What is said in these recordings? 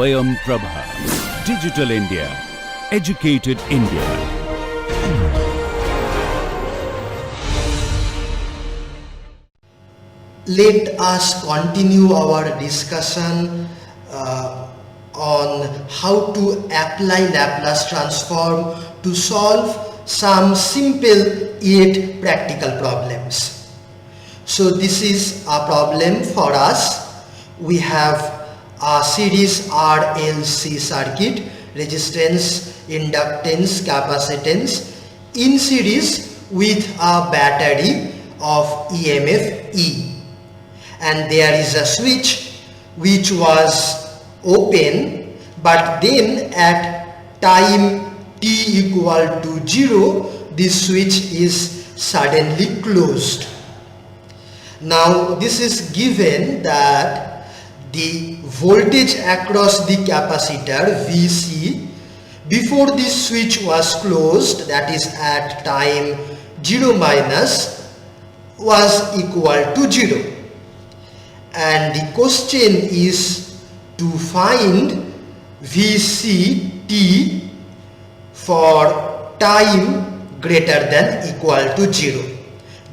Swayam Prabha. Digital India. Educated India. Let us continue our discussion on how to apply Laplace transform to solve some simple yet practical problems. So this is a problem for us. We have a series RLC circuit, resistance, inductance, capacitance in series with a battery of EMF E. And there is a switch which was open, but then at time t equal to 0, this switch is suddenly closed. Now this is given that the voltage across the capacitor Vc before this switch was closed, that is at time 0 minus, was equal to 0. And the question is to find Vct for time greater than equal to 0.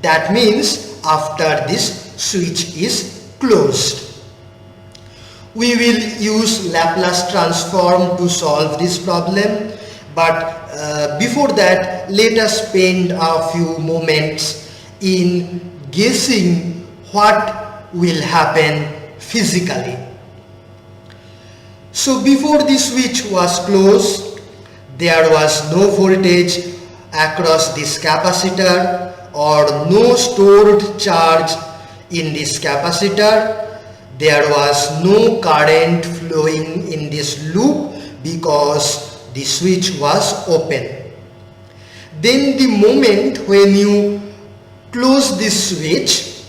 That means after this switch is closed. We will use Laplace transform to solve this problem, but before that, let us spend a few moments in guessing what will happen physically. So before the switch was closed, there was no voltage across this capacitor or no stored charge in this capacitor. There was no current flowing in this loop because the switch was open. Then the moment when you close this switch,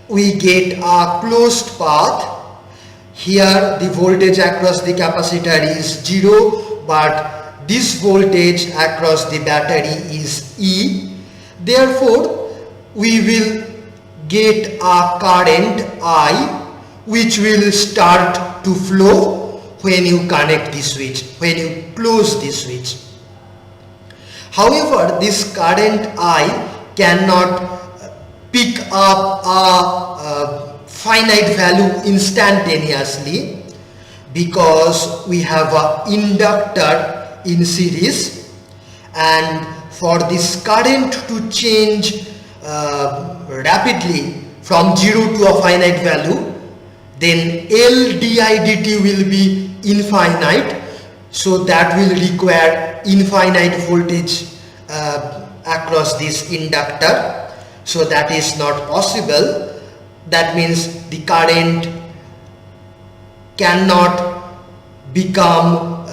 we get a closed path. Here the voltage across the capacitor is 0, but this voltage across the battery is E. Therefore, we will get a current I which will start to flow when you connect the switch, when you close the switch. However, this current I cannot pick up a finite value instantaneously because we have an inductor in series, and for this current to change rapidly from 0 to a finite value, then L di dt will be infinite, so that will require infinite voltage across this inductor. So that is not possible. That means the current cannot become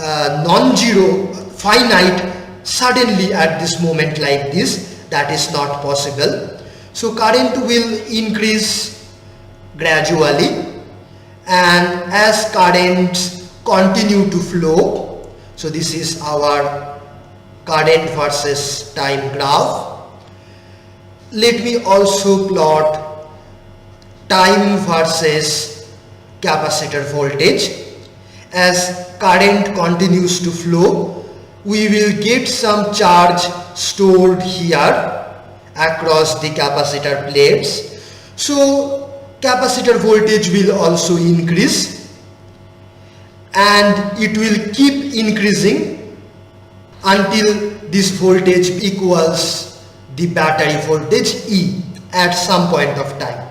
non-zero, finite suddenly at this moment like this. That is not possible. So current will increase gradually, and as currents continue to flow, so this is our current versus time graph. Let me also plot time versus capacitor voltage. As current continues to flow, we will get some charge stored here across the capacitor plates. So capacitor voltage will also increase, and it will keep increasing until this voltage equals the battery voltage E at some point of time.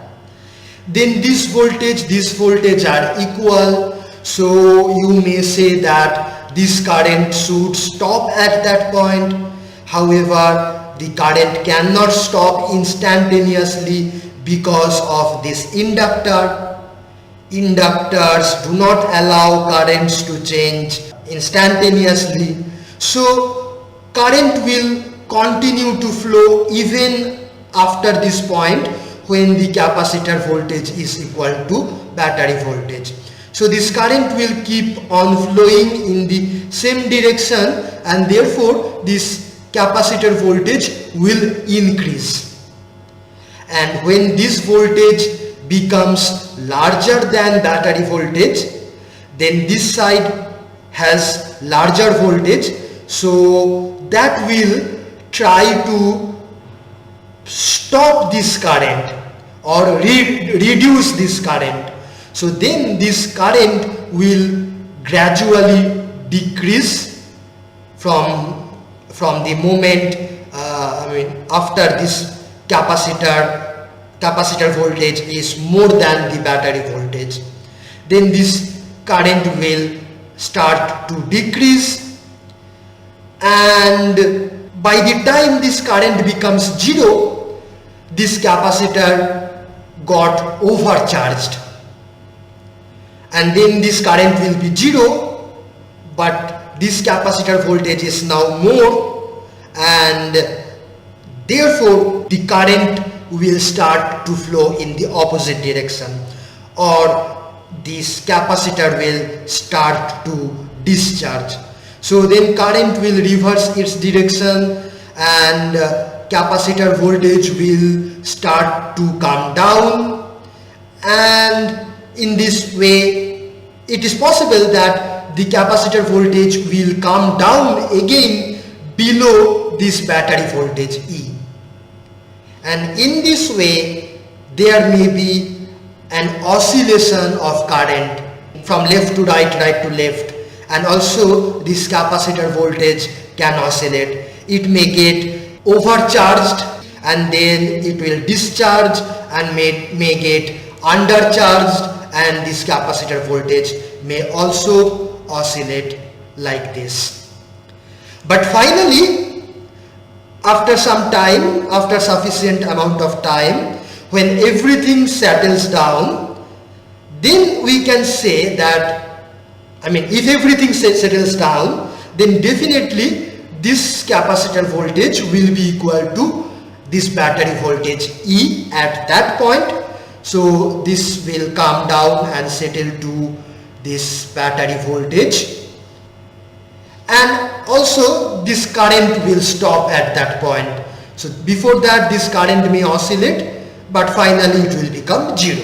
Then this voltage are equal, so you may say that this current should stop at that point. However, the current cannot stop instantaneously because of this inductor. Inductors do not allow currents to change instantaneously. So current will continue to flow even after this point when the capacitor voltage is equal to battery voltage. So this current will keep on flowing in the same direction, and therefore this capacitor voltage will increase. And when this voltage becomes larger than battery voltage, then this side has larger voltage, so that will try to stop this current or reduce this current. So then this current will gradually decrease from the moment after this capacitor voltage is more than the battery voltage. Then this current will start to decrease, and by the time this current becomes 0, this capacitor got overcharged, and then this current will be 0, but this capacitor voltage is now more, and therefore the current will start to flow in the opposite direction, or this capacitor will start to discharge. So then current will reverse its direction, and capacitor voltage will start to come down, and in this way it is possible that the capacitor voltage will come down again below this battery voltage E, and in this way there may be an oscillation of current from left to right, right to left, and also this capacitor voltage can oscillate. It may get overcharged and then it will discharge, and may get undercharged, and this capacitor voltage may also oscillate like this. But finally, after some time, after sufficient amount of time, when everything settles down, then we can say that, if everything settles down, then definitely this capacitor voltage will be equal to this battery voltage E at that point. So this will come down and settle to this battery voltage, and also this current will stop at that point. So before that this current may oscillate, but finally it will become 0.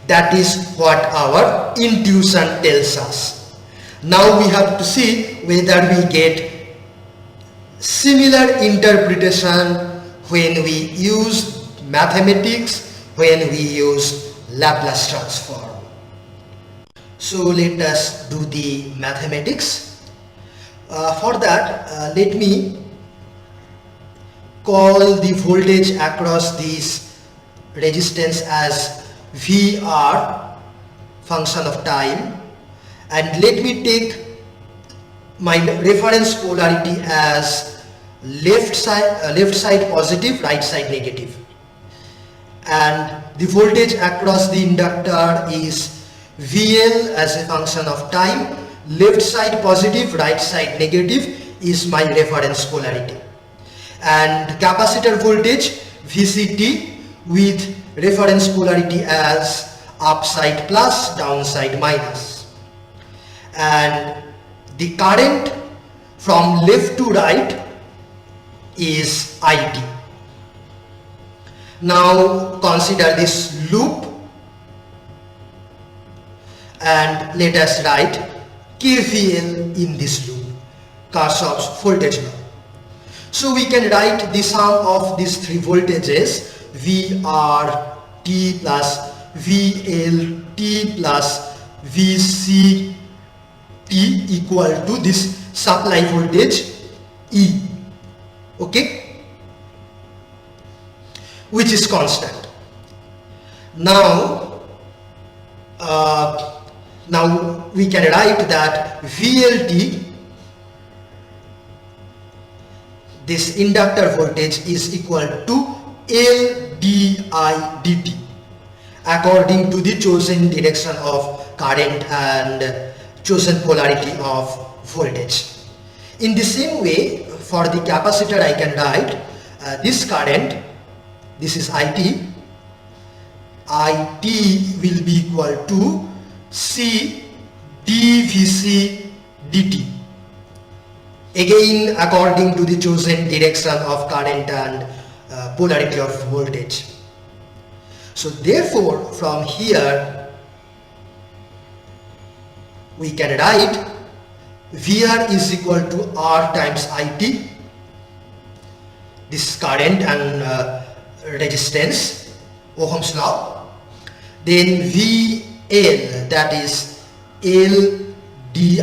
That is what our intuition tells us. Now we have to see whether we get similar interpretation when we use mathematics, when we use Laplace transform. So let us do the mathematics. For that, let me call the voltage across this resistance as VR, function of time, and let me take my reference polarity as left side positive, right side negative, and the voltage across the inductor is VL as a function of time. Left side positive, right side negative is my reference polarity, and capacitor voltage VCT with reference polarity as upside plus, downside minus, and the current from left to right is IT. Now consider this loop and let us write KVL in this loop, Kirchhoff's voltage law. So we can write the sum of these three voltages, VRT plus VLT plus VCT, equal to this supply voltage E, okay, which is constant. Now we can write that VLT, this inductor voltage, is equal to L di dt according to the chosen direction of current and chosen polarity of voltage. In the same way, for the capacitor I can write this current, this is IT will be equal to C dVc dt, again according to the chosen direction of current and polarity of voltage. So therefore from here we can write VR is equal to R times IT, this current and resistance, Ohm's law. Then VL, that is L di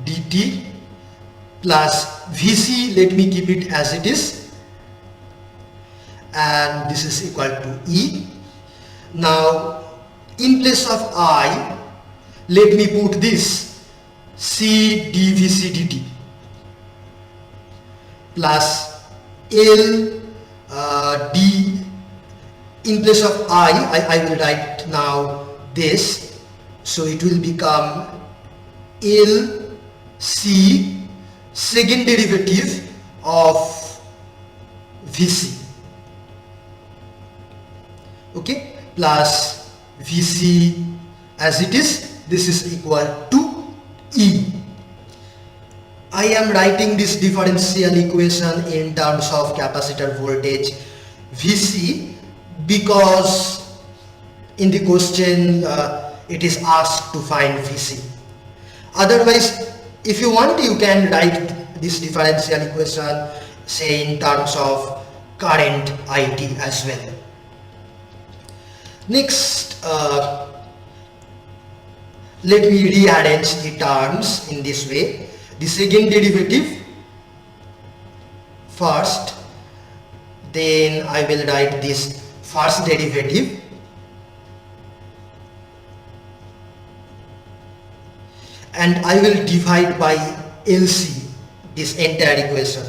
dt, plus VC, let me keep it as it is, and this is equal to E. Now in place of I, let me put this C dVC dt plus L d, in place of I will write now this, so it will become L C second derivative of VC, okay, plus VC as it is, this is equal to E. I am writing this differential equation in terms of capacitor voltage VC because in the question it is asked to find VC. Otherwise, if you want, you can write this differential equation say in terms of current IT as well. Next, let me rearrange the terms in this way. The second derivative first, then I will write this first derivative, and I will divide by LC this entire equation.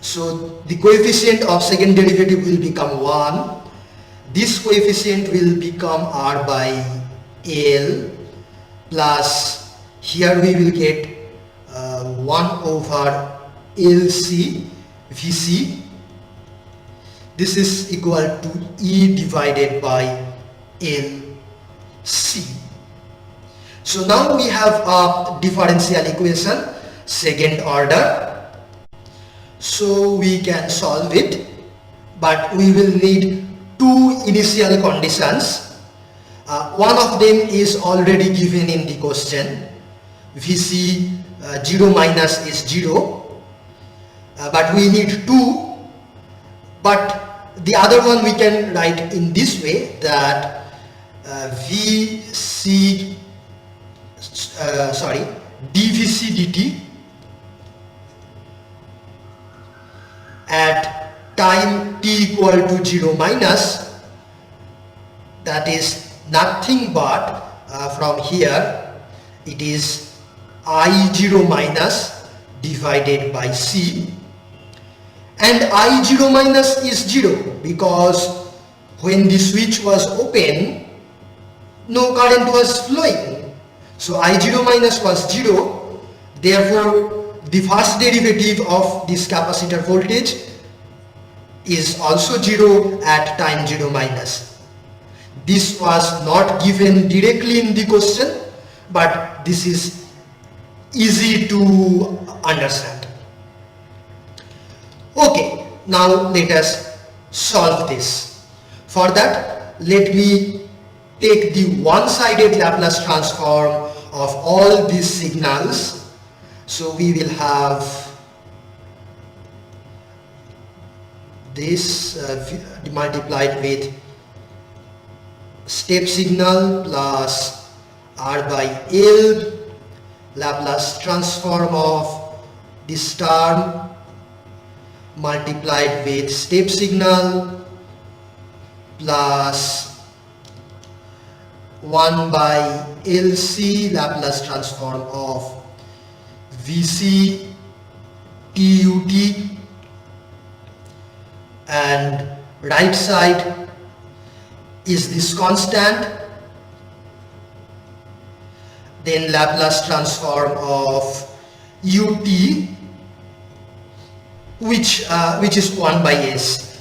So the coefficient of second derivative will become 1, this coefficient will become R by L, plus here we will get 1 over LC VC, this is equal to E divided by LC. So now we have a differential equation second order, so we can solve it, but we will need two initial conditions. One of them is already given in the question, VC 0 minus is 0, but we need 2, but the other one we can write in this way, that dVC dt at time t equal to 0 minus, that is nothing but from here it is I0 minus divided by C, and I0 minus is 0 because when the switch was open no current was flowing, so I0 minus was 0, therefore the first derivative of this capacitor voltage is also 0 at time 0 minus. This was not given directly in the question, but this is easy to understand. Okay, now let us solve this. For that, let me take the one-sided Laplace transform of all these signals. So we will have this multiplied with step signal plus R by L, Laplace transform of this term multiplied with step signal plus 1 by LC, Laplace transform of VC TUT, and right side is this constant, then Laplace transform of ut, which is 1 by s.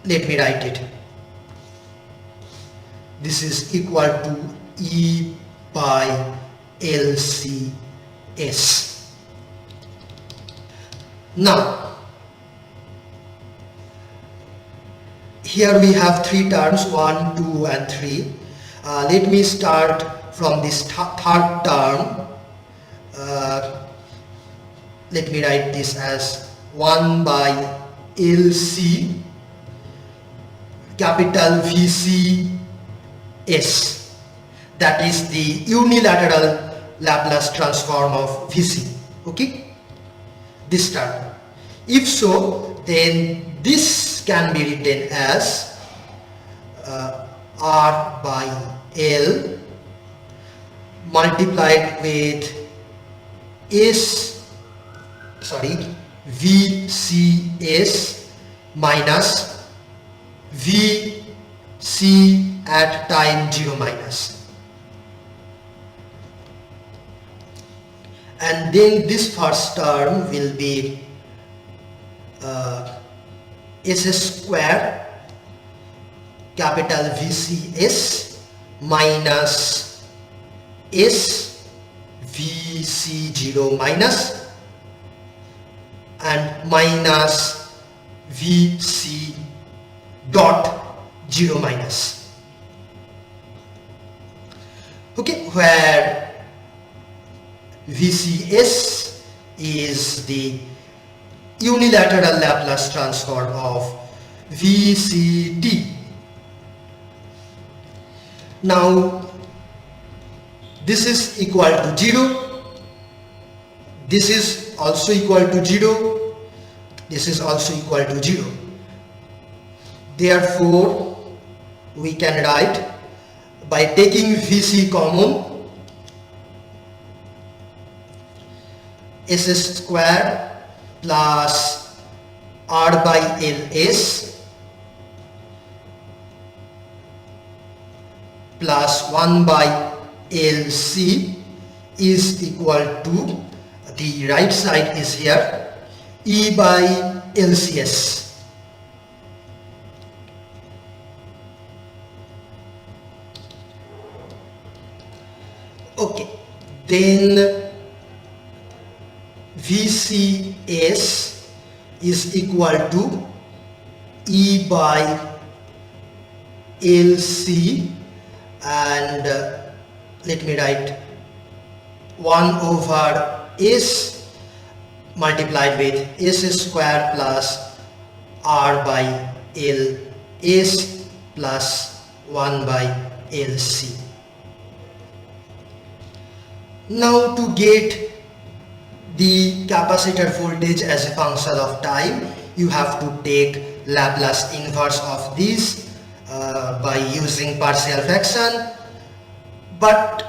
Let me write it. This is equal to E by LCS. Now, here we have three terms, 1, 2 and 3. Let me start from this third term, let me write this as 1 by LC capital VC S, that is the unilateral Laplace transform of VC. Okay, this term. If so, then this can be written as R by L multiplied with VCS minus VC at time 0 minus. And then this first term will be S square capital VCS minus S VC0 minus and minus VC dot 0 minus. Okay, where VCS is the unilateral Laplace transform of VCT. Now this is equal to 0, this is also equal to 0, this is also equal to 0. Therefore we can write, by taking VC common, S square plus R by LS plus 1 by LC is equal to, the right side is here, E by LCS. Okay, then VCS is equal to E by LC, and let me write 1 over S multiplied with S square plus R by LS plus 1 by LC. Now to get the capacitor voltage as a function of time, you have to take Laplace inverse of this by using partial fraction. But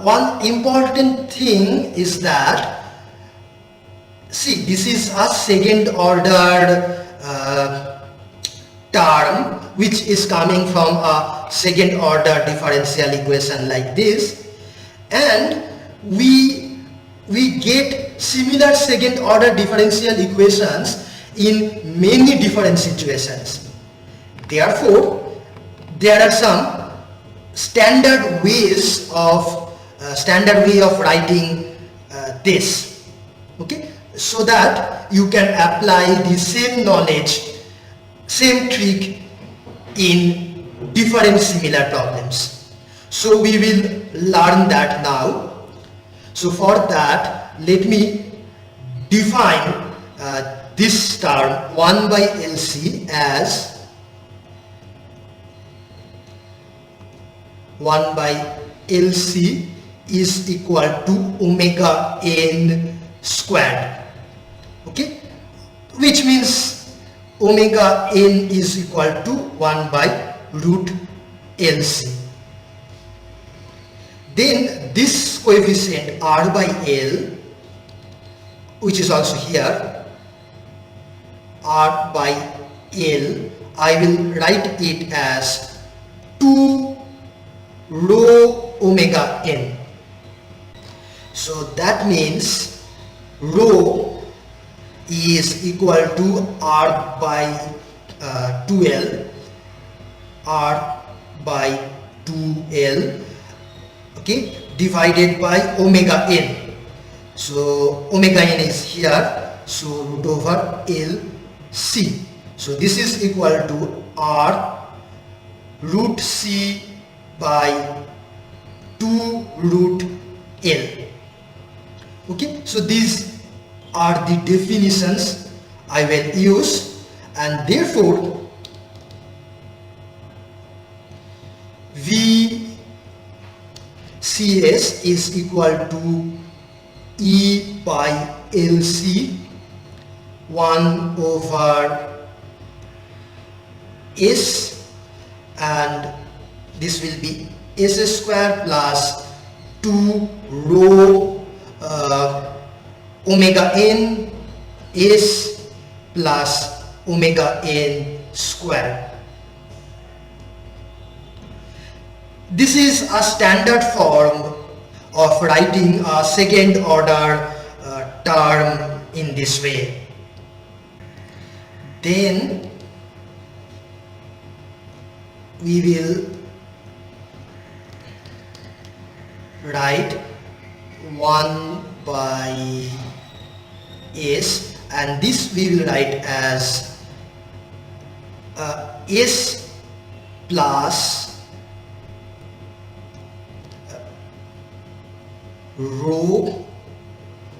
one important thing is that, see, this is a second order term which is coming from a second order differential equation like this, and we get similar second order differential equations in many different situations. Therefore there are some standard way of writing this, okay, so that you can apply the same knowledge, same trick in different similar problems. So we will learn that now. So for that, let me define this term 1 by LC as 1 by LC is equal to omega n squared, okay, which means omega n is equal to 1 by root LC. Then this coefficient R by L, which is also here, R by L, I will write it as 2 rho omega n. So that means rho is equal to R by 2L, R by 2L, okay, divided by omega n. So omega n is here, so root over LC. So this is equal to R root C by 2 root L. Okay, so these are the definitions I will use, and therefore VCS is equal to E by LC 1 over S, and this will be S square plus 2 rho omega n S plus omega n square. This is a standard form of writing a second order term in this way. Then we will write 1 by S, and this we will write as S plus rho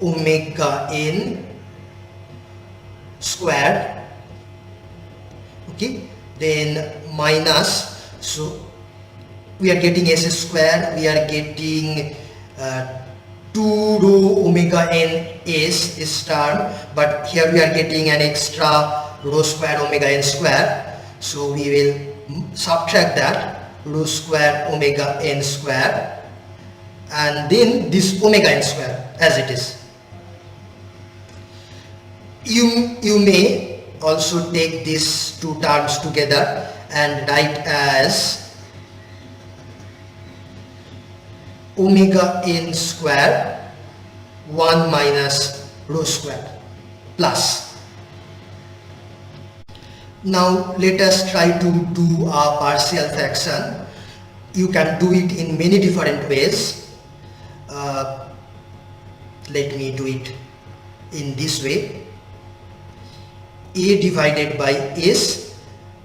omega n squared. Okay, then minus, so we are getting S square, we are getting 2 rho omega n S this term, but here we are getting an extra rho square omega n square, so we will subtract that rho square omega n square, and then this omega n square as it is. You may also take these two terms together and write as omega n square 1 minus rho square plus. Now let us try to do a partial fraction. You can do it in many different ways. Let me do it in this way. A divided by S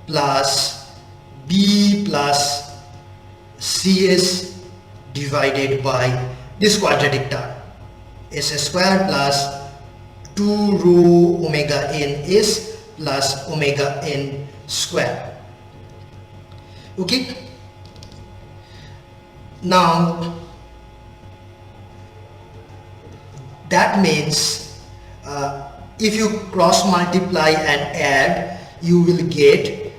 plus B plus CS divided by this quadratic term, S square plus 2 rho omega n S plus omega n square. Okay, now that means if you cross multiply and add, you will get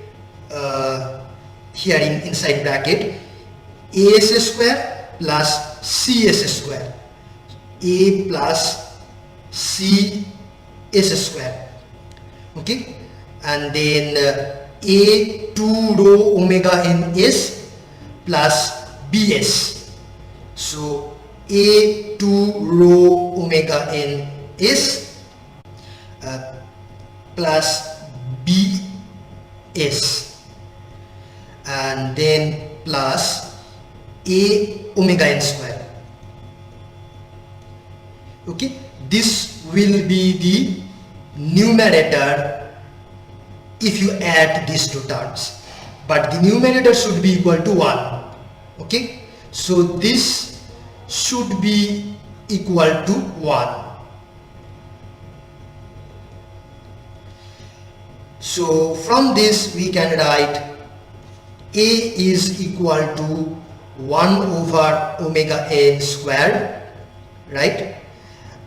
here inside bracket AS square plus CS square, A plus CS square. Okay, and then A 2 rho omega n S plus BS, so A 2 rho omega n S plus BS, and then plus A omega n square. Okay, this will be the numerator if you add these two terms, but the numerator should be equal to 1. Okay, so this should be equal to 1. So from this we can write A is equal to 1 over omega n squared, right?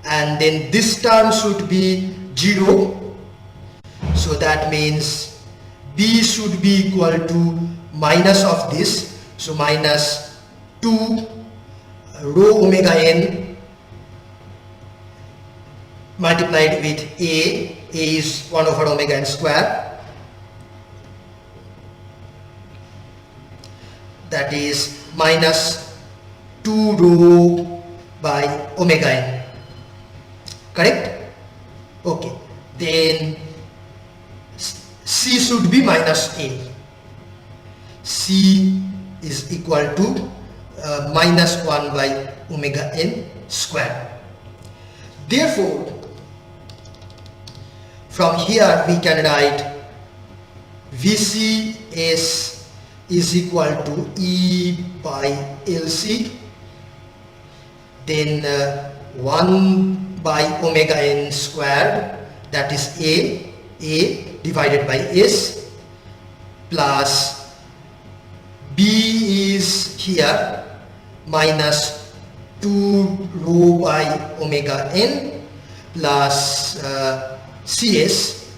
And then this term should be 0, so that means B should be equal to minus of this, so minus 2 rho omega n multiplied with A is 1 over omega n square, that is minus 2 rho by omega n, correct? Okay, then C should be minus A. C is equal to minus 1 by omega n square. Therefore, from here we can write VCS is equal to E by LC then 1 by omega n squared, that is a divided by s, plus b is here minus 2 rho by omega n plus cs,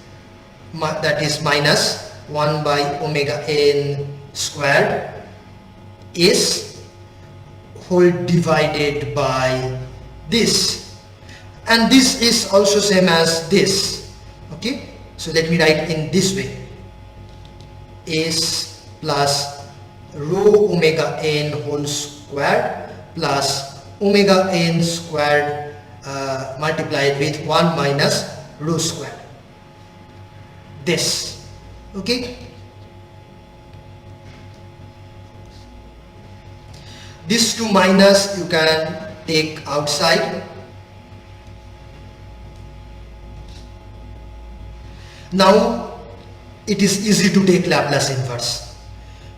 that is minus 1 by omega n squared s whole divided by this, and this is also same as this. Okay, so let me write in this way: s plus rho omega n whole squared plus omega n squared multiplied with 1 minus rho squared. This. Okay, this 2 minus you can take outside. Now it is easy to take Laplace inverse.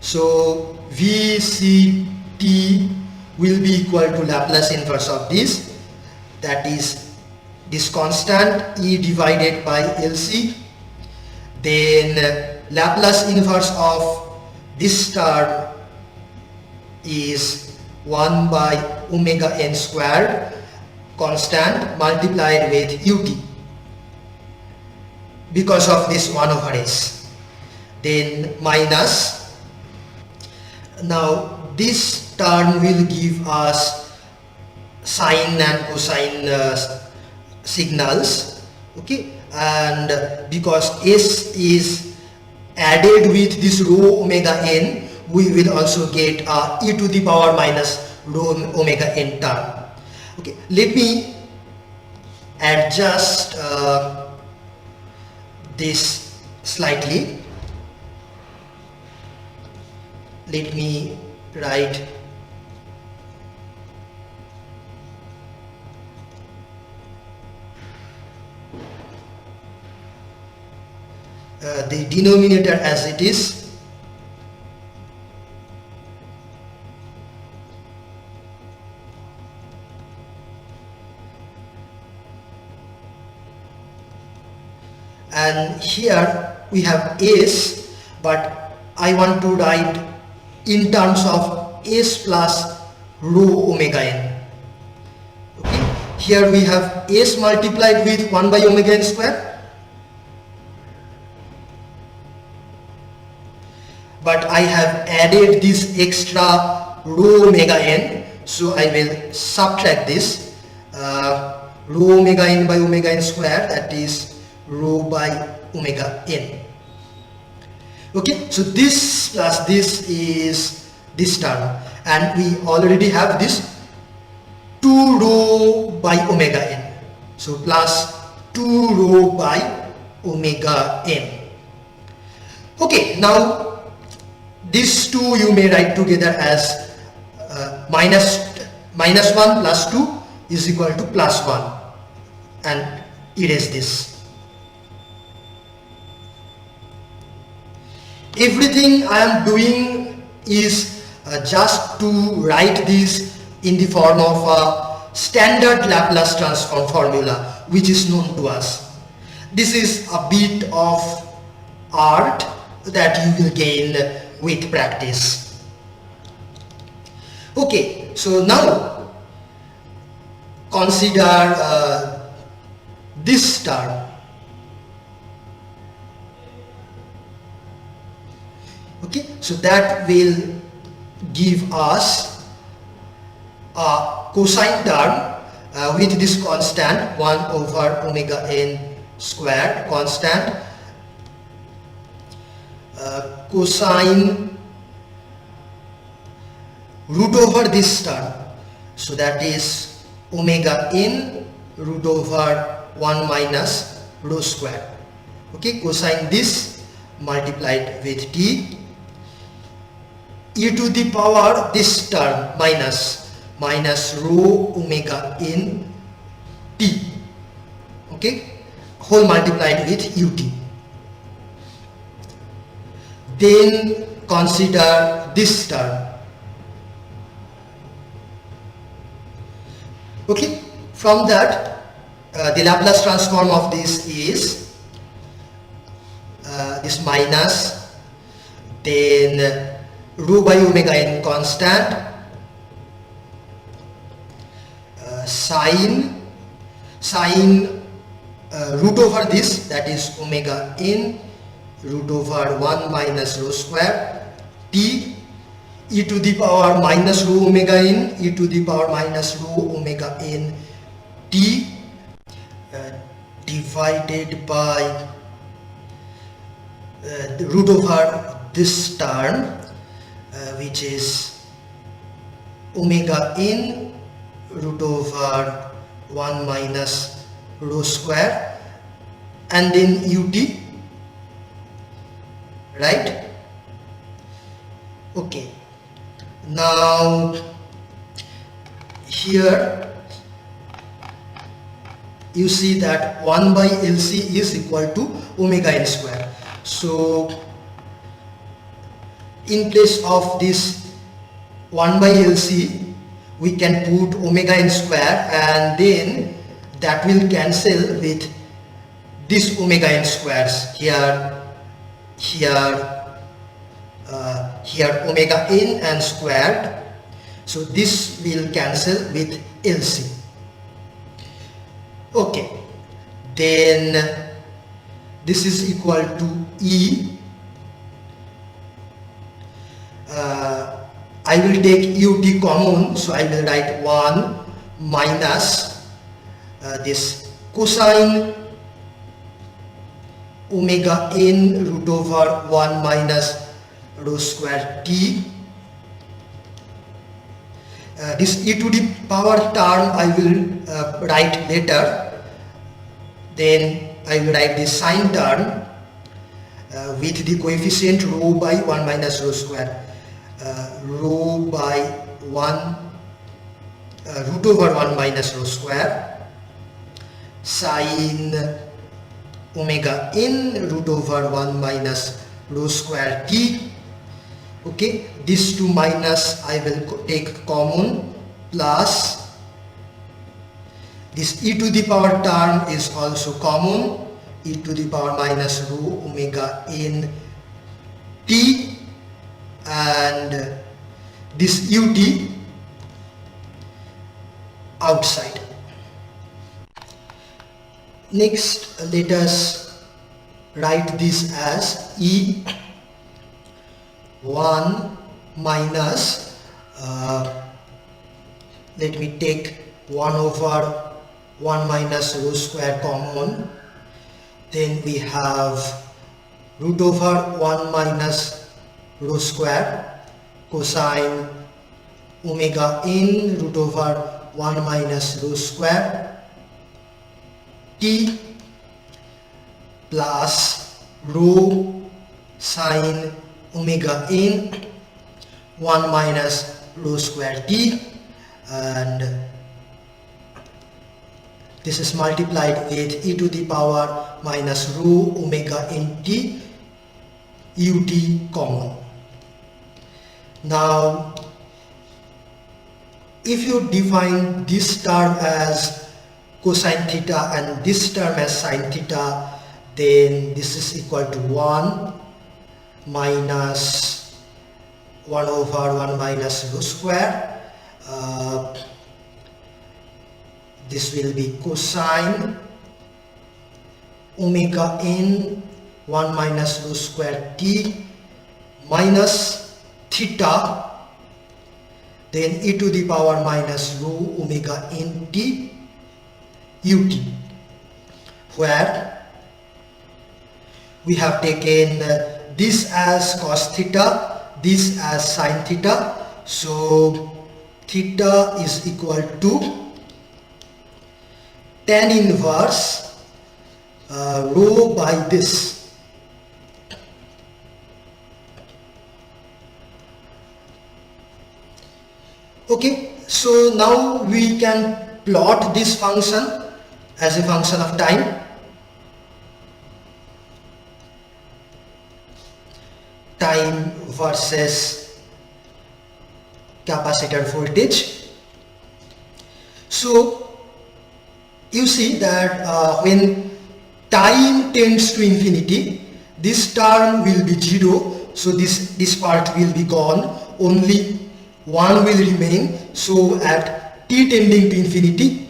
So VCT will be equal to Laplace inverse of this, that is this constant E divided by LC. Then Laplace inverse of this term is 1 by omega n squared constant multiplied with ut because of this 1 over s. Then minus, now this term will give us sine and cosine signals. Okay, and because s is added with this rho omega n, we will also get e to the power minus rho omega n term. Okay, let me adjust this slightly. Let me write the denominator as it is. And here we have s, but I want to write in terms of s plus rho omega n. Okay, here we have s multiplied with 1 by omega n square, but I have added this extra rho omega n, so I will subtract this rho omega n by omega n square, that is rho by omega n. Okay, so this plus this is this term, and we already have this 2 rho by omega n, so plus 2 rho by omega n. Okay, now these two you may write together as minus 1 plus 2 is equal to plus 1, and erase this. Everything I am doing is just to write this in the form of a standard Laplace transform formula which is known to us. This is a bit of art that you will gain with practice. Okay, so now consider this term. Okay, so that will give us a cosine term with this constant 1 over omega n squared constant, cosine root over this term, so that is omega n root over 1 minus rho squared. Okay, cosine this multiplied with t, e to the power this term minus rho omega n t, okay, whole multiplied with ut. Then consider this term From that, the Laplace transform of this is this minus, then rho by omega n constant, sine root over this, that is omega n root over 1 minus rho square t e to the power minus rho omega n e to the power minus rho omega n t divided by the root over this term which is omega n root over 1 minus rho square, and then ut, right? Okay, now here you see that 1 by LC is equal to omega n square. So in place of this 1 by LC, we can put omega n square, and then that will cancel with this omega n squares here omega n and squared. So this will cancel with LC. Okay, then this is equal to E. I will take ut common, so I will write 1 minus this cosine omega n root over 1 minus rho square t. This e to the power term I will write later. Then I will write this sine term with the coefficient rho by 1 minus rho square. Rho by 1 root over 1 minus rho square sine omega n root over 1 minus rho square t. Okay, this 2 minus I will take common, plus this e to the power term is also common, e to the power minus rho omega n t, and this ut outside. Next, let us write this as E 1 minus, let me take 1 over 1 minus rho square common, then we have root over 1 minus rho square cosine omega n root over 1 minus rho square t plus rho sine omega n 1 minus rho square t, and this is multiplied with e to the power minus rho omega n t ut common. Now if you define this term as cosine theta and this term as sine theta, then this is equal to 1 minus 1 over 1 minus rho square. This will be cosine omega n 1 minus rho square t minus theta, then e to the power minus rho omega n t ut, where we have taken this as cos theta, this as sin theta, so theta is equal to tan inverse rho by this. Okay, so now we can plot this function as a function of time. Time versus capacitor voltage. So you see that when time tends to infinity, this term will be 0, so this part will be gone, only 1 will remain. So at t tending to infinity,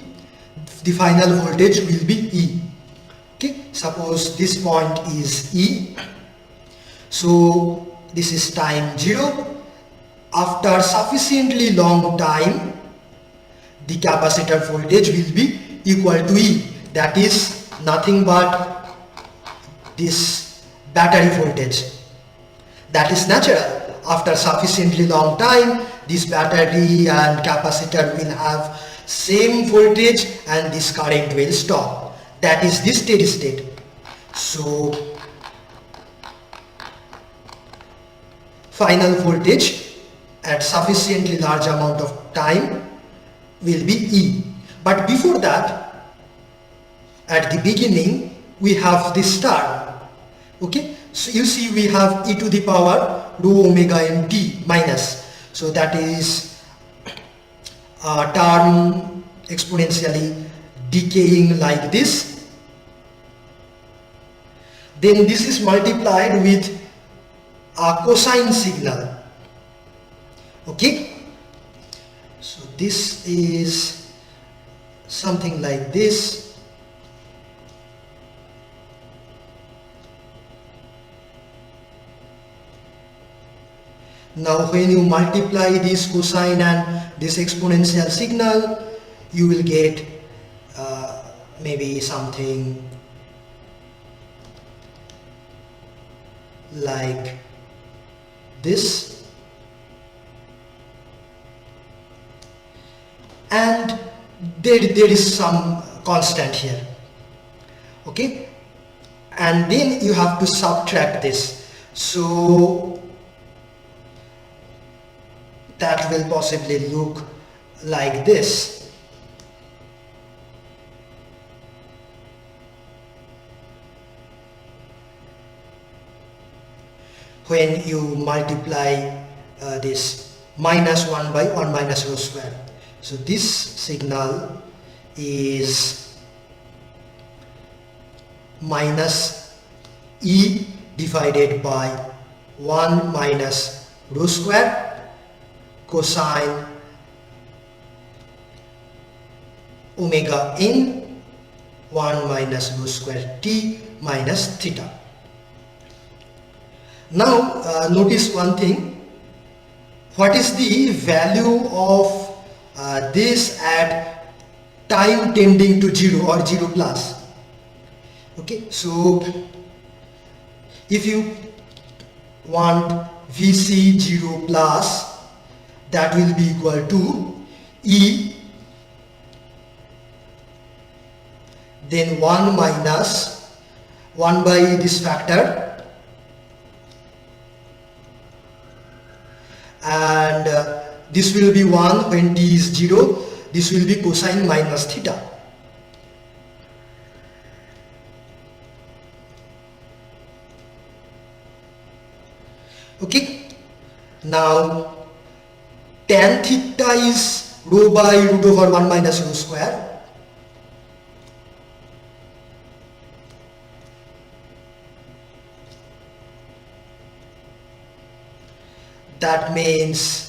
the final voltage will be E. Okay, suppose this point is E, so this is time 0. After sufficiently long time, the capacitor voltage will be equal to E, that is nothing but this battery voltage. That is natural. After sufficiently long time, this battery and capacitor will have same voltage and this current will stop. That is the steady state. So final voltage at sufficiently large amount of time will be E. But before that, at the beginning, we have this term. Okay, so you see we have e to the power rho omega n t minus. So that is a term exponentially decaying like this. Then this is multiplied with a cosine signal. Okay, so this is something like this. Now when you multiply this cosine and this exponential signal, you will get maybe something like this, and there is some constant here. Okay, and then you have to subtract this, so that will possibly look like this. When you multiply this minus 1 by 1 minus rho square. So this signal is minus E divided by 1 minus rho square cosine omega n 1 minus rho square t minus theta. Now notice one thing. What is the value of this at time tending to 0 or 0 plus? Okay, so if you want Vc 0 plus, that will be equal to E, then 1 minus 1 by this factor, and this will be 1 when t is 0, this will be cosine minus theta. Okay, now tan theta is rho by root over 1 minus rho square. That means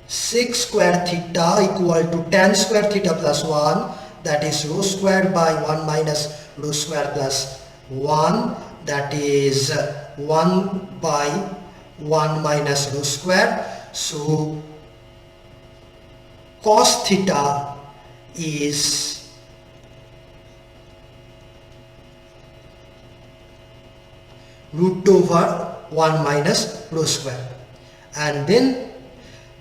sec square theta equal to tan square theta plus 1, that is rho square by 1 minus rho square plus 1, that is 1 by 1 minus rho square. So cos theta is root over 1 minus rho square, and then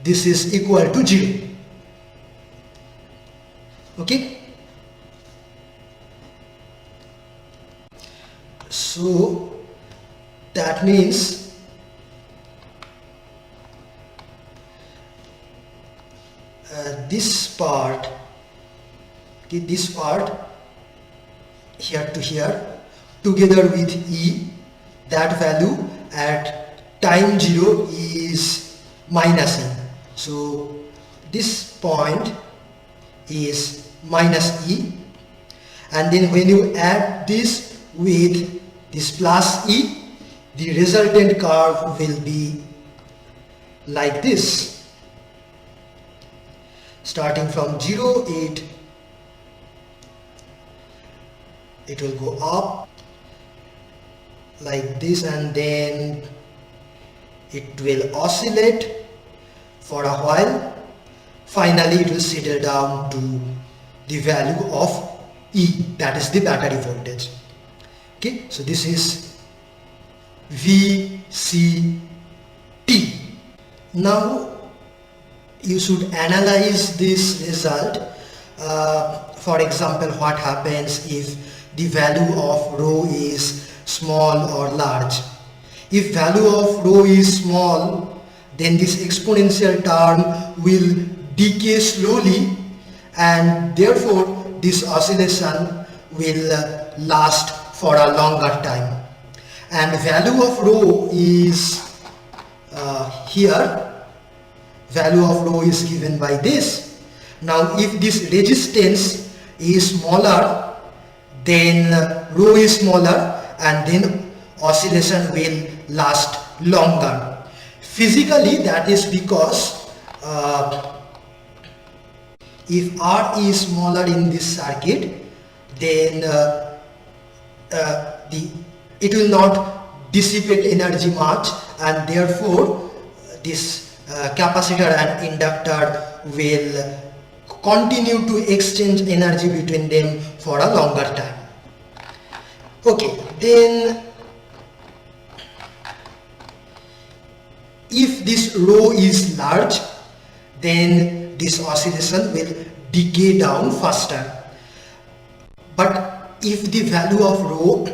this is equal to 0. Okay, so that means this part, okay, this part here to here together with E, that value at time 0 is minus E. So this point is minus E, and then when you add this with this plus E, the resultant curve will be like this. Starting from 0, 8, it will go up like this, and then it will oscillate for a while. Finally it will settle down to the value of E, that is the battery voltage. Okay, so this is VCT. Now you should analyze this result. For example, what happens if the value of rho is small or large. If value of rho is small, then this exponential term will decay slowly, and therefore this oscillation will last for a longer time. And value of rho is here. Value of rho is given by this. Now if this resistance is smaller, then rho is smaller, and then oscillation will last longer. Physically, that is because if R is smaller in this circuit, then it will not dissipate energy much, and therefore this capacitor and inductor will continue to exchange energy between them for a longer time. Okay, then if this rho is large, then this oscillation will decay down faster. But if the value of rho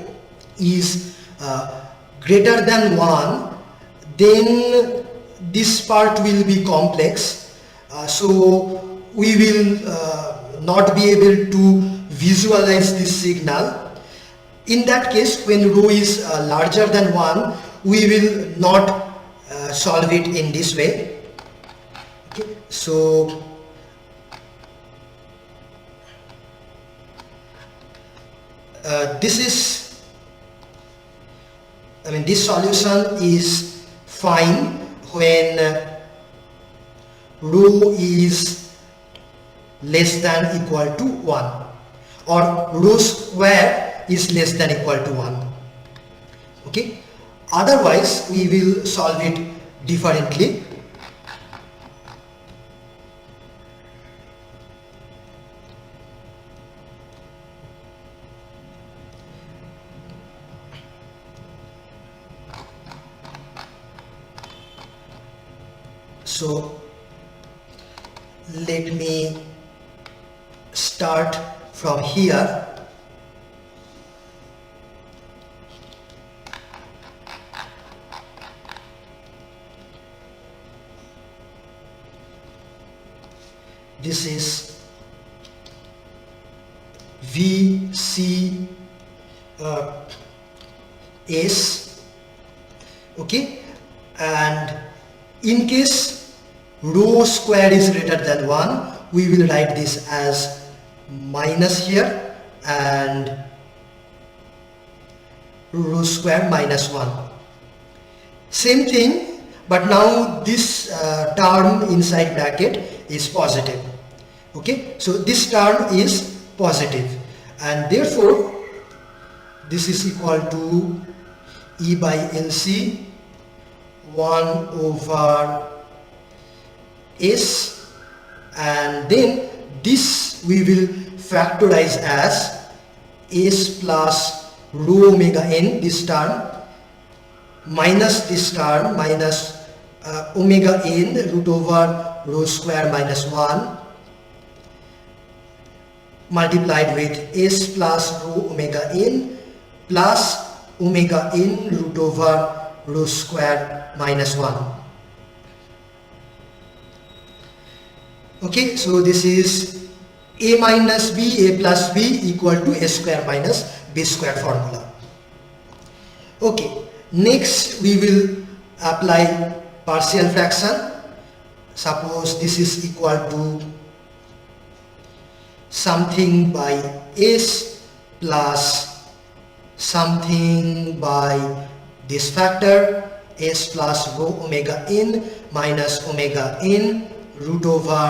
is greater than 1, then this part will be complex, so we will not be able to visualize this signal. In that case, when rho is larger than 1, we will not solve it in this way. Okay, so this solution is fine when rho is less than equal to 1, or rho square is less than equal to 1. Okay, otherwise we will solve it differently. So let me start from here. This is VCS, okay, and in case rho square is greater than 1, we will write this as minus here, and rho square minus 1. Same thing, but now this term inside bracket is positive. Okay, so this term is positive, and therefore this is equal to E by LC 1 over S, and then this we will factorize as S plus rho omega n, this term, minus this term, minus omega n root over rho square minus 1, multiplied with S plus rho omega n plus omega n root over rho square minus 1. Okay, so this is A minus B, A plus B equal to A square minus B square formula. Okay, next we will apply partial fraction. Suppose this is equal to something by s plus something by this factor s plus rho omega n minus omega n root over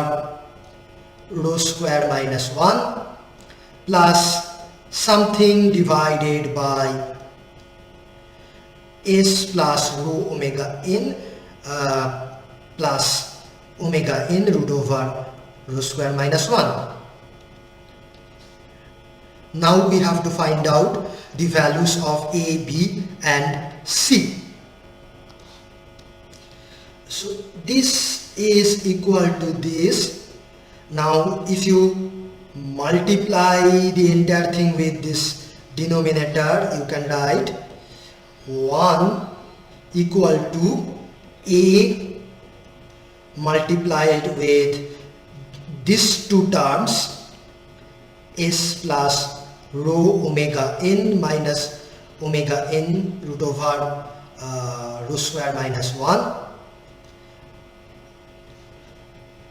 rho square minus 1 plus something divided by s plus rho omega n plus omega n root over rho square minus 1. Now we have to find out the values of a, b and c. So this is equal to this. Now if you multiply the entire thing with this denominator, you can write 1 equal to a multiplied with these two terms s plus rho omega n minus omega n root over rho square minus 1.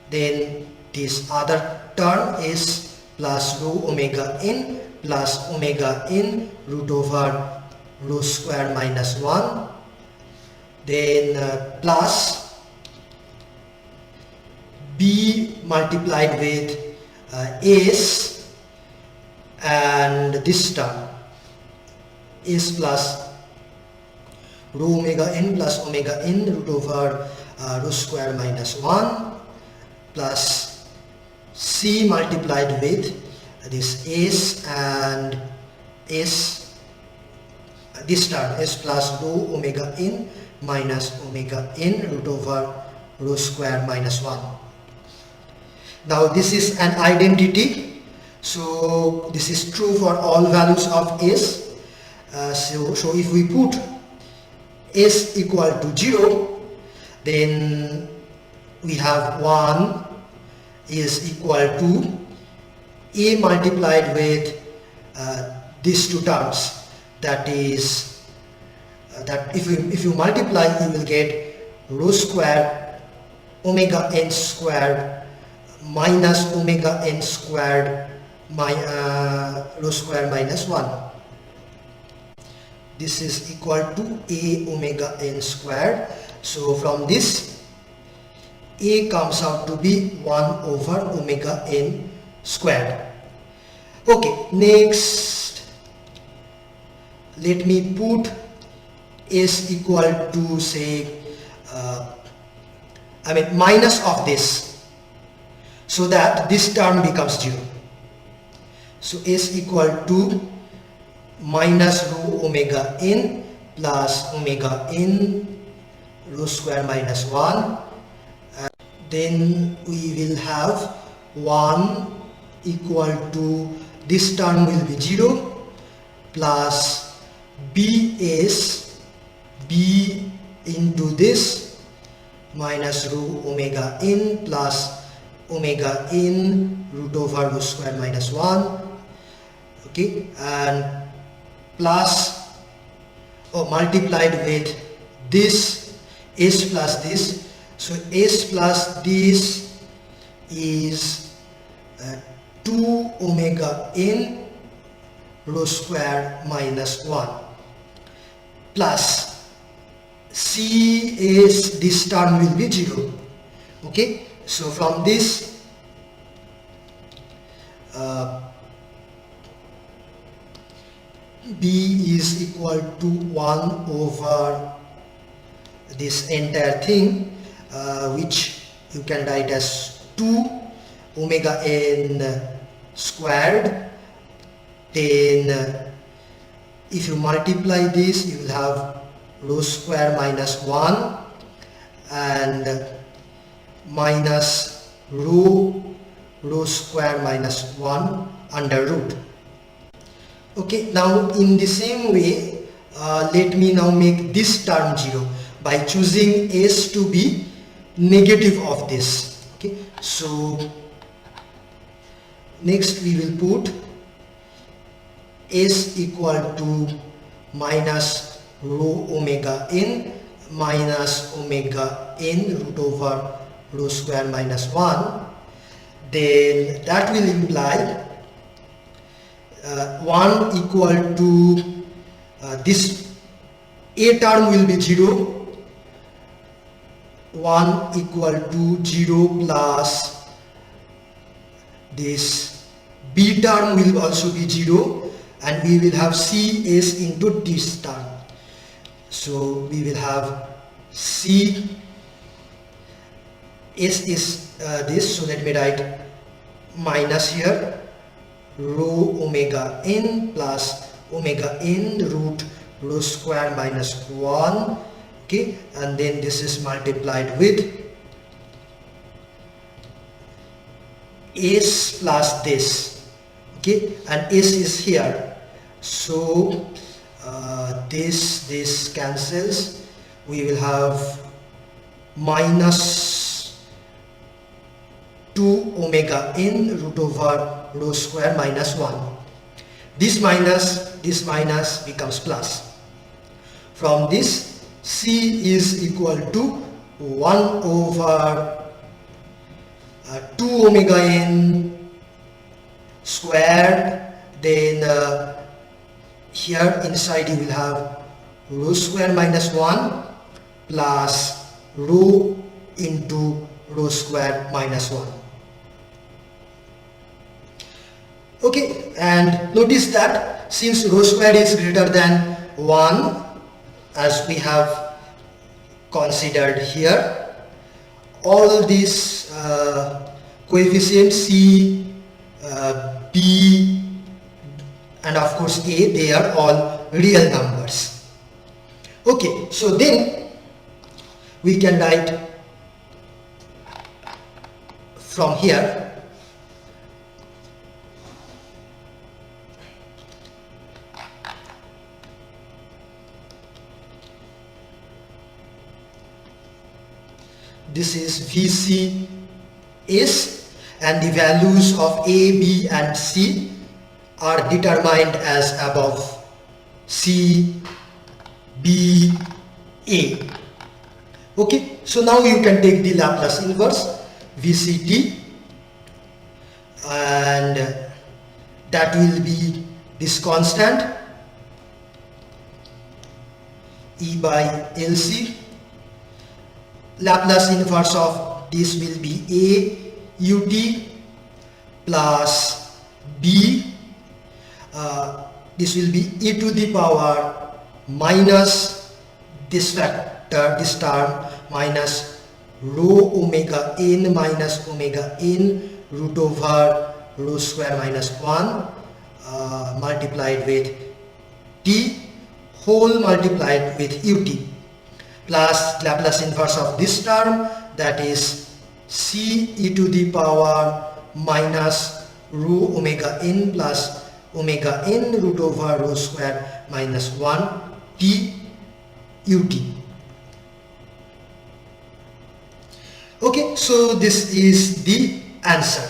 Then this other term is plus rho omega n plus omega n root over rho square minus 1. Then plus b multiplied with s and this term s plus rho omega n plus omega n root over rho square minus 1 plus c multiplied with this s and s, this term s plus rho omega n minus omega n root over rho square minus 1. Now this is an identity, so this is true for all values of s. So if we put s equal to 0, then we have 1 is equal to a multiplied with these two terms, that is that if you multiply, you will get rho squared omega n squared minus omega n squared rho square minus 1. This is equal to a omega n squared. So from this a comes out to be 1 over omega n squared. Okay, next let me put s equal to say minus of this, so that this term becomes 0. So s equal to minus rho omega n plus omega n rho square minus 1. Then we will have 1 equal to this term will be 0 plus b is b into this minus rho omega n plus omega n root over rho square minus 1. Okay, and plus multiplied with this s plus this. So s plus this is 2 omega n rho square minus 1 plus c is this term will be 0. Okay, so from this b is equal to 1 over this entire thing, which you can write as 2 omega n squared. Then if you multiply this, you will have rho square minus 1 and minus rho square minus 1 under root. Okay, now in the same way, let me now make this term 0 by choosing s to be negative of this. Okay, so next we will put s equal to minus rho omega n minus omega n root over rho square minus 1. then that will imply 1 equal to this A term will be 0, 1 equal to 0 plus this B term will also be 0, and we will have CS into this term. So we will have C, S is this, so let me write minus here, rho omega n plus omega n root rho square minus 1, okay, and then this is multiplied with S plus this, okay, and S is here, so this cancels, we will have minus 2 omega n root over rho square minus 1. This minus becomes plus. From this, C is equal to 1 over 2 omega n squared, then here inside you will have rho square minus 1 plus rho into rho square minus 1. Okay, and notice that since rho square is greater than 1, as we have considered here, all these coefficients C, B and of course A, they are all real numbers. Okay, so then we can write from here this is VCS, and the values of A, B and C are determined as above. C, B, A. Okay, so now you can take the Laplace inverse VCT, and that will be this constant E by LC. Laplace inverse of this will be A ut plus B. This will be e to the power minus this factor, this term, minus rho omega n minus omega n root over rho square minus 1 multiplied with t whole multiplied with ut, plus Laplace inverse of this term, that is c e to the power minus rho omega n plus omega n root over rho square minus 1 t ut. Okay, so this is the answer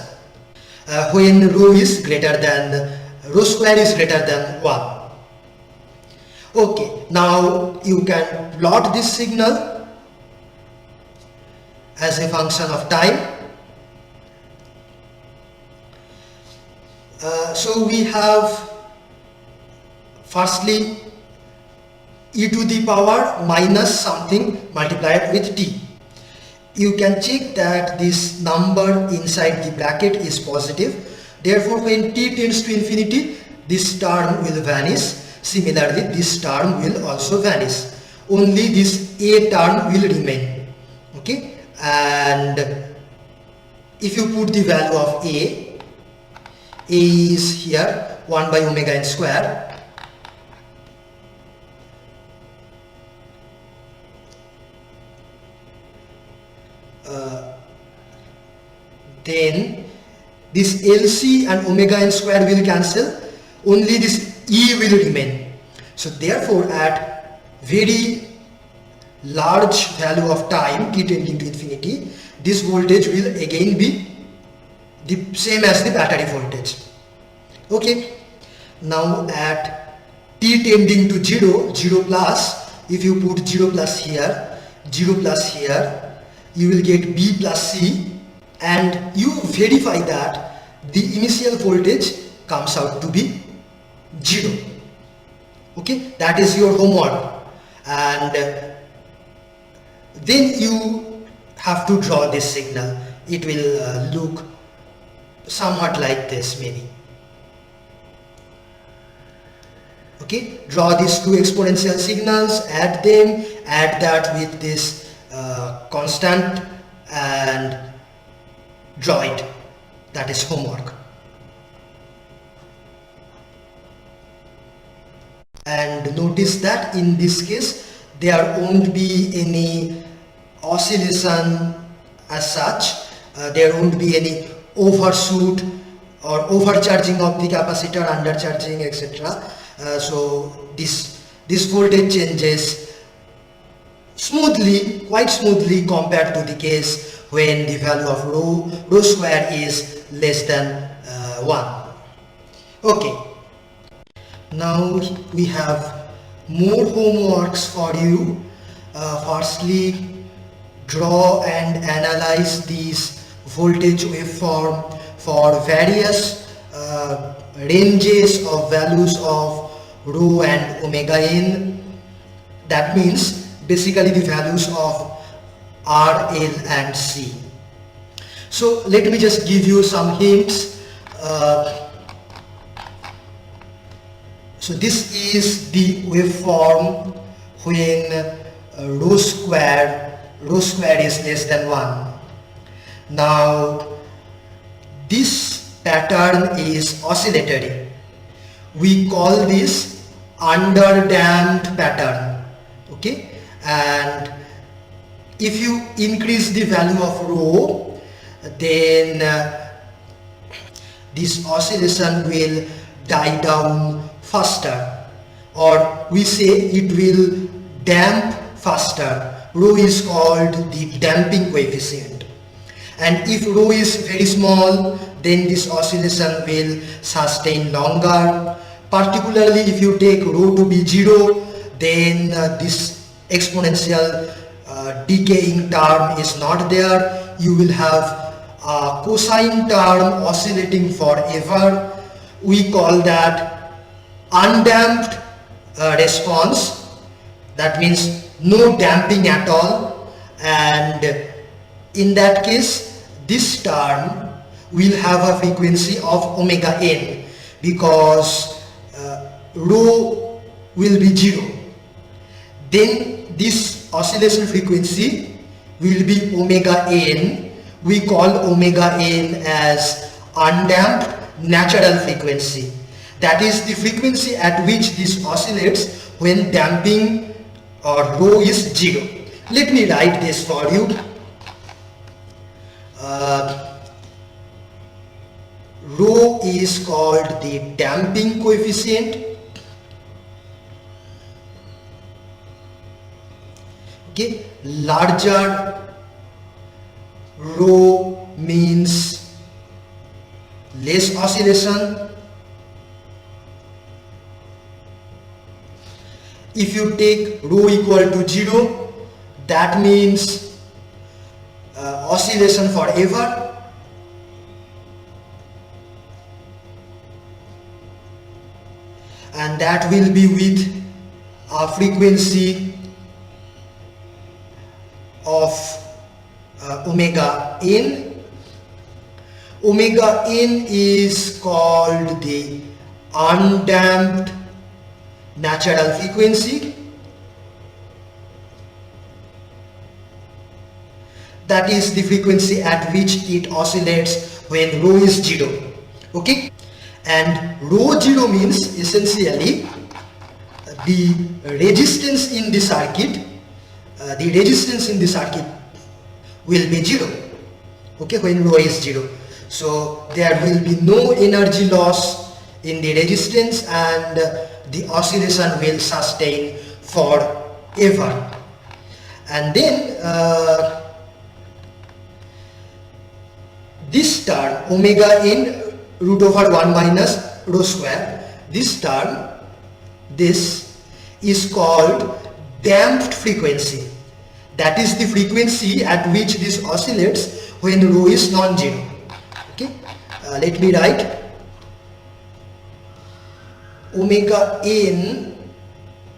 when rho is greater than, rho square is greater than 1. Okay, now you can plot this signal as a function of time. So we have firstly e to the power minus something multiplied with t. You can check that this number inside the bracket is positive. Therefore, when t tends to infinity, this term will vanish. Similarly, this term will also vanish. Only this a term will remain. Okay, and if you put the value of a is here 1 by omega n square. Then this LC and omega n square will cancel, only this E will remain. So therefore, at very large value of time t tending to infinity, this voltage will again be the same as the battery voltage. Okay, now at t tending to 0, 0 plus, if you put 0 plus here, 0 plus here, you will get B plus C, and you verify that the initial voltage comes out to be 0. Okay, that is your homework. And then you have to draw this signal. It will look somewhat like this maybe. Okay, draw these two exponential signals, add them, add that with this constant and draw it. That is homework. And notice that in this case there won't be any oscillation as such. There won't be any overshoot or overcharging of the capacitor, undercharging, etc. So this voltage changes smoothly, quite smoothly, compared to the case when the value of rho square is less than 1. Okay, now we have more homeworks for you. Firstly, draw and analyze these voltage waveform for various ranges of values of rho and omega n. That means basically the values of R, L and C. So let me just give you some hints. So this is the waveform when rho square is less than 1. Now this pattern is oscillatory. We call this underdamped pattern. Okay, and if you increase the value of rho, then this oscillation will die down faster, or we say it will damp faster. Rho is called the damping coefficient, and if rho is very small, then this oscillation will sustain longer. Particularly if you take rho to be 0, then this exponential decaying term is not there. You will have a cosine term oscillating forever. We call that undamped response. That means no damping at all, and in that case this term will have a frequency of omega n, because rho will be 0. Then this oscillation frequency will be omega n. We call omega n as undamped natural frequency. That is the frequency at which this oscillates when damping or rho is 0. Let me write this for you. Rho is called the damping coefficient. Okay, larger rho means less oscillation. If you take rho equal to 0, that means oscillation forever. And that will be with a frequency of omega n. Omega n is called the undamped natural frequency. That is the frequency at which it oscillates when rho is 0. Okay, and rho 0 means essentially the resistance in the circuit. The resistance in the circuit will be 0. Okay, when rho is 0. So there will be no energy loss in the resistance, and the oscillation will sustain forever. And then this term omega n root over 1 minus rho square, this term, this is called damped frequency. That is the frequency at which this oscillates when rho is non-zero. Okay, let me write omega n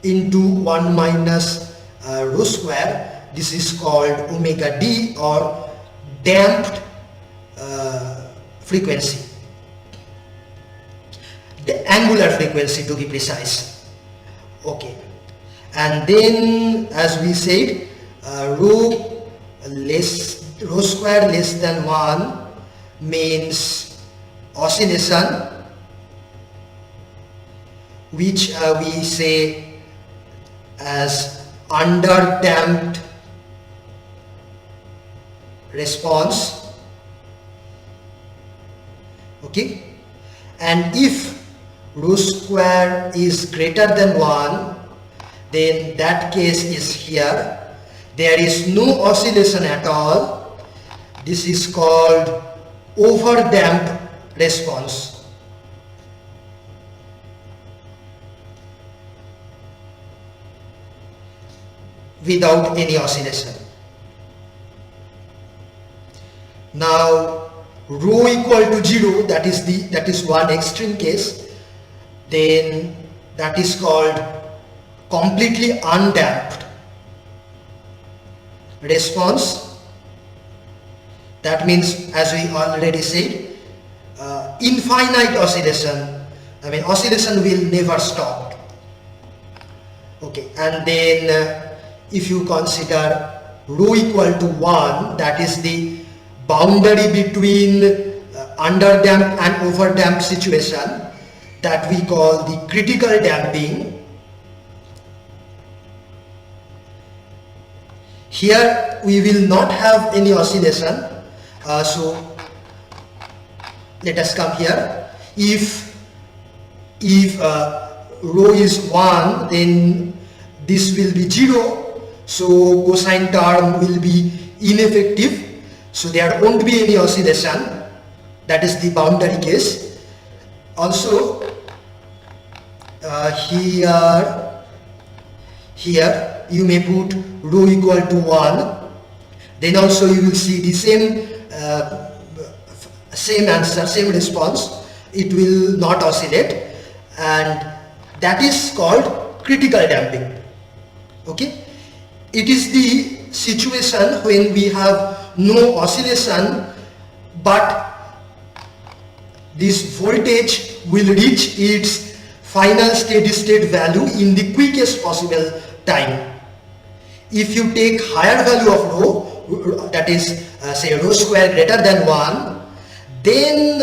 into 1 minus rho square. This is called omega d, or damped frequency, the angular frequency to be precise. Okay, and then as we said, rho square less than 1 means oscillation, which we say as under damped response. Okay, and if rho square is greater than 1, then that case is here. There is no oscillation at all. This is called over damped response. Without any oscillation. Now rho equal to 0, that is one extreme case, then that is called completely undamped response. That means, as we already said, infinite oscillation. I mean, oscillation will never stop. Okay, and then if you consider rho equal to 1, that is the boundary between underdamped and overdamped situation, that we call the critical damping. Here we will not have any oscillation, so let us come here. If rho is 1, then this will be 0, so cosine term will be ineffective, so there won't be any oscillation. That is the boundary case. Also here you may put rho equal to 1, then also you will see the same answer, same response. It will not oscillate, and that is called critical damping. Okay, it is the situation when we have no oscillation, but this voltage will reach its final steady state value in the quickest possible time. If you take higher value of rho, that is say rho square greater than 1, then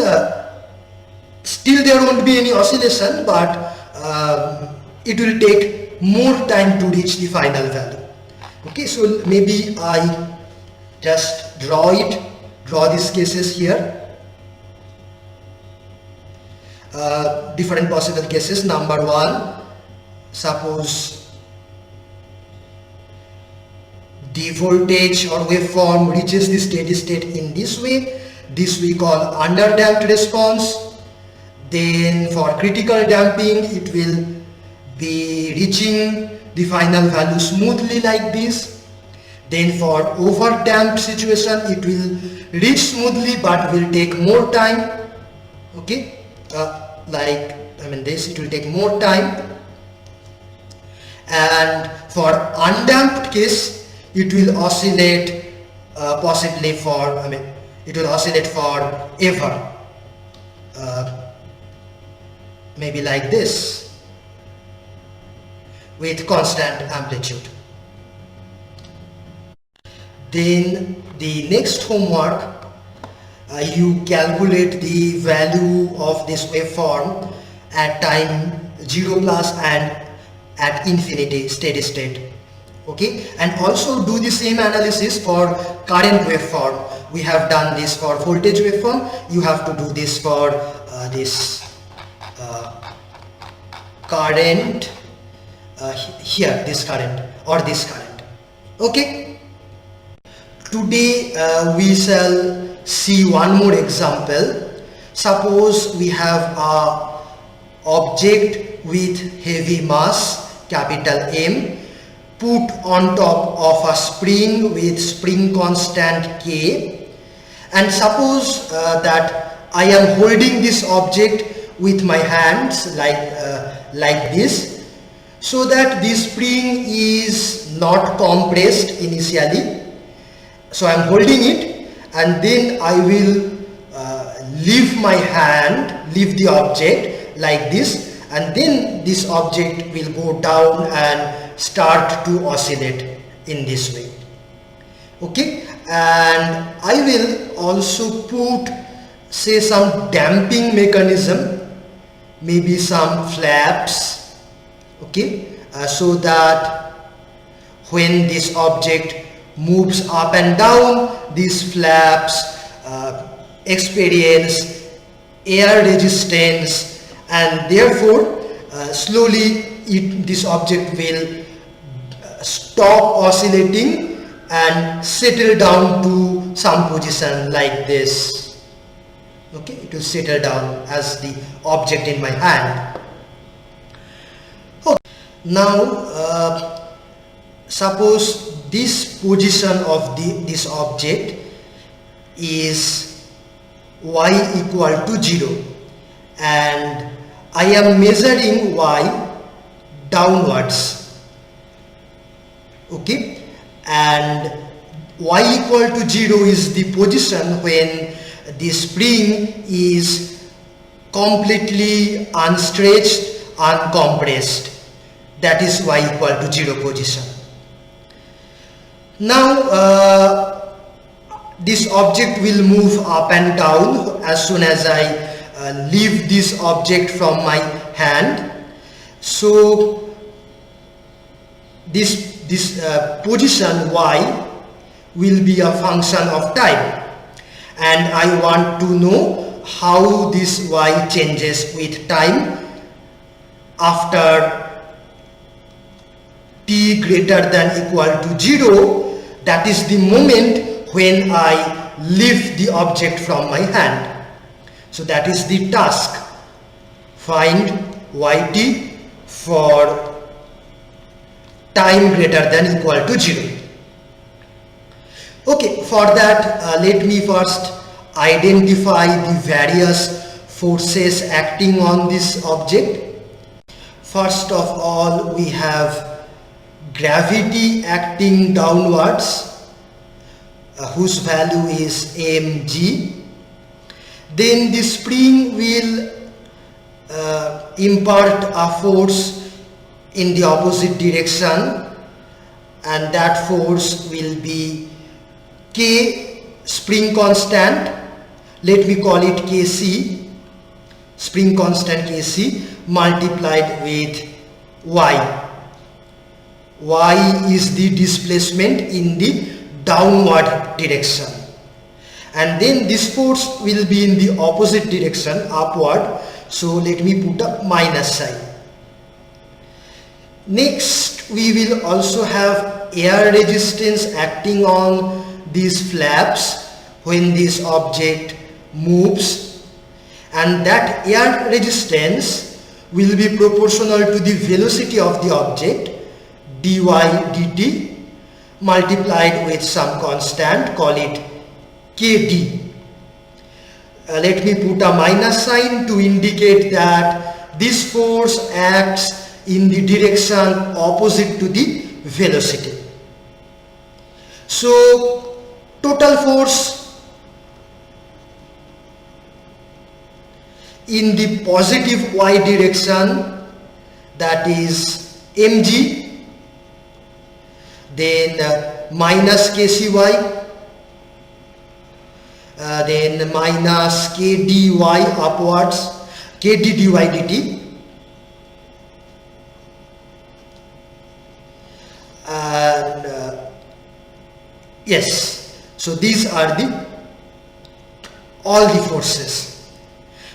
still there won't be any oscillation, but it will take more time to reach the final value. Okay, so maybe I just draw these cases here. Different possible cases. Number 1, suppose the voltage or waveform reaches the steady state in this way. This we call underdamped response. Then for critical damping, it will be reaching the final value smoothly like this. Then for overdamped situation, it will reach smoothly but will take more time. Okay, this, it will take more time. And for undamped case, it will oscillate possibly for, it will oscillate for ever, maybe like this, with constant amplitude. Then the next homework, you calculate the value of this waveform at time 0 plus and at infinity steady state. Okay, and also do the same analysis for current waveform. We have done this for voltage waveform. You have to do this for this current here, this current or this current. Okay, today we shall see one more example. Suppose we have a object with heavy mass, capital M, put on top of a spring with spring constant K, And suppose that I am holding this object with my hands like this, so that this spring is not compressed initially. So I am holding it, and then I will leave my hand, leave the object like this, and then this object will go down and start to oscillate in this way. Okay, and I will also put, say, some damping mechanism, maybe some flaps, okay, so that when this object moves up and down, these flaps experience air resistance, and therefore slowly this object will stop oscillating and settle down to some position like this. Okay, it will settle down as the object in my hand. Okay. Now suppose this position of this object is y equal to 0, and I am measuring y downwards. Okay, and y equal to 0 is the position when the spring is completely unstretched, uncompressed. That is y equal to 0 position. Now this object will move up and down as soon as I leave this object from my hand. So this position y will be a function of time, and I want to know how this y changes with time after t greater than equal to 0. That is the moment when I leave the object from my hand. So that is the task. Find yt for time greater than equal to 0. Okay, for that let me first identify the various forces acting on this object. First of all, we have gravity acting downwards, whose value is mg. Then the spring will impart a force in the opposite direction, and that force will be K, spring constant, let me call it Kc, spring constant Kc, multiplied with y. Y is the displacement in the downward direction, and then this force will be in the opposite direction, upward. So let me put a minus sign. Next, we will also have air resistance acting on these flaps when this object moves, and that air resistance will be proportional to the velocity of the object, dy dt, multiplied with some constant, call it kd. Let me put a minus sign to indicate that this force acts in the direction opposite to the velocity. So total force in the positive y direction, that is mg, then minus kcy, then minus kdy upwards, kd dy dt, and yes, so these are all the forces.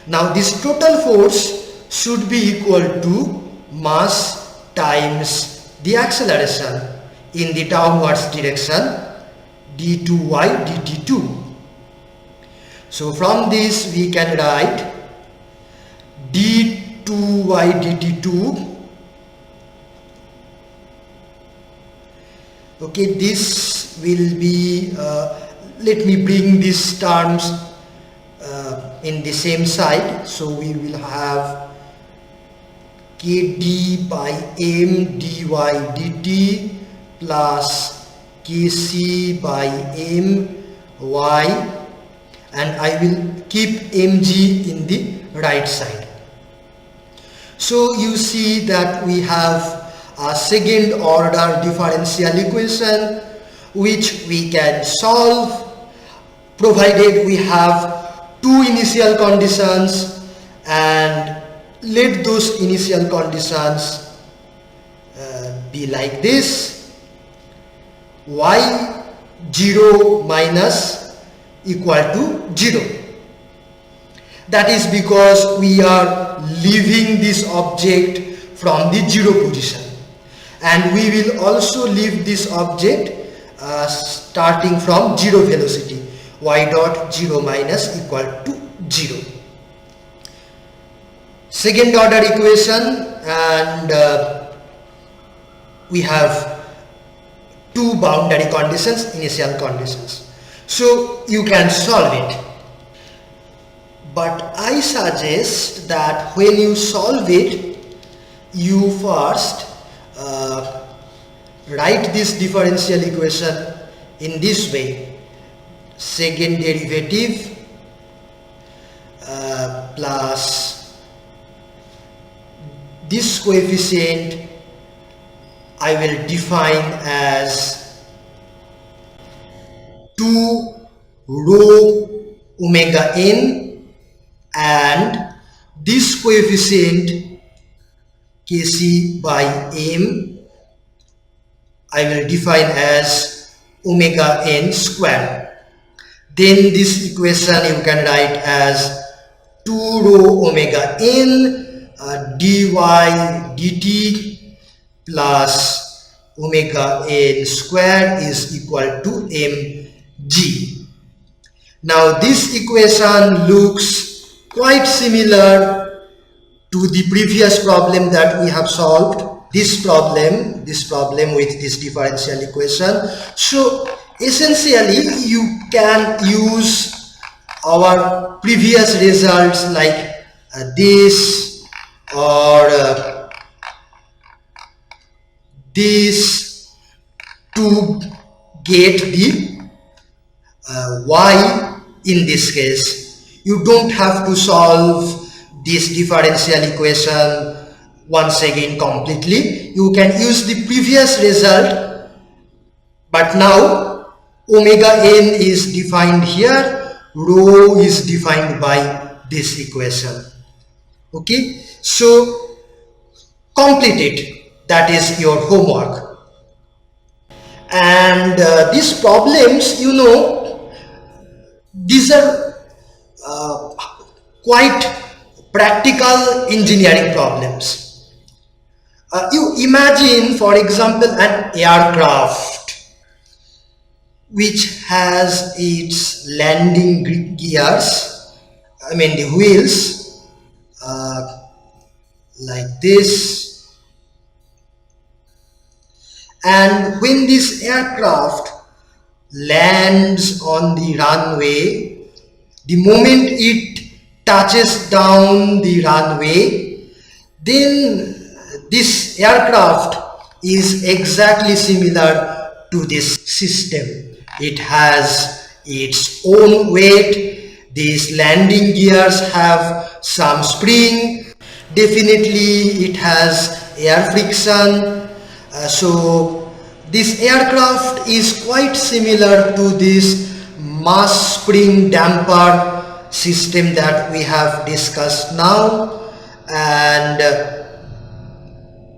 Now this total force should be equal to mass times the acceleration in the downwards direction, d2y dt2. So from this we can write d2y dt2. Okay, this will be let me bring these terms in the same side. So we will have kd by m dy dt plus kc by m y, and I will keep mg in the right side. So you see that we have a second order differential equation which we can solve provided we have two initial conditions, and let those initial conditions be like this: y0 minus equal to 0. That is because we are leaving this object from the 0 position, and we will also leave this object starting from 0 velocity, y dot 0 minus equal to 0. Second order equation, and we have two boundary conditions, initial conditions. So you can solve it. But I suggest that when you solve it, you first write this differential equation in this way: second derivative plus this coefficient I will define as 2 rho omega n, and this coefficient kc by m I will define as omega n square. Then this equation you can write as 2 rho omega n dy dt plus omega n square is equal to mg. Now this equation looks quite similar to the previous problem that we have solved. This problem with this differential equation. So essentially you can use our previous results like this or this to get the y in this case. You don't have to solve this differential equation once again completely. You can use the previous result, but now omega n is defined here, rho is defined by this equation. Okay, so complete it. That is your homework. And these problems, you know, these are quite practical engineering problems. You imagine, for example, an aircraft which has its landing gears, I mean the wheels, like this, and when this aircraft lands on the runway, the moment it touches down the runway, then this aircraft is exactly similar to this system. It has its own weight. These landing gears have some spring. Definitely it has air friction. So this aircraft is quite similar to this mass spring damper system that we have discussed now, and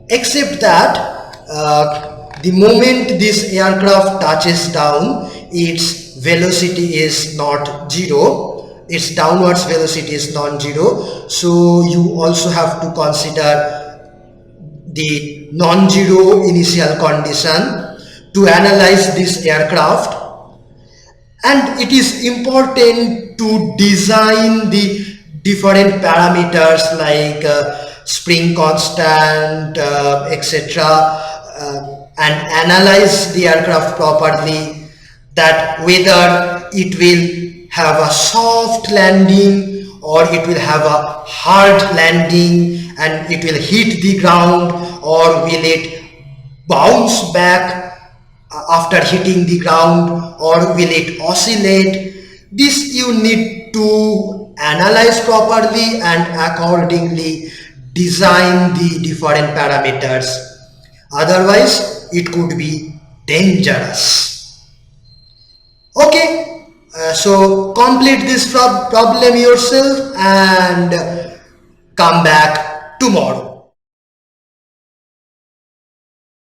except that the moment this aircraft touches down, its velocity is not zero, its downwards velocity is non-zero. So you also have to consider the non-zero initial condition to analyze this aircraft. And it is important to design the different parameters like spring constant, etc., and analyze the aircraft properly, that whether it will have a soft landing or it will have a hard landing and it will hit the ground, or will it bounce back after hitting the ground, or will it oscillate? This you need to analyze properly and accordingly design the different parameters. Otherwise it could be dangerous. Okay, so complete this problem yourself and come back tomorrow.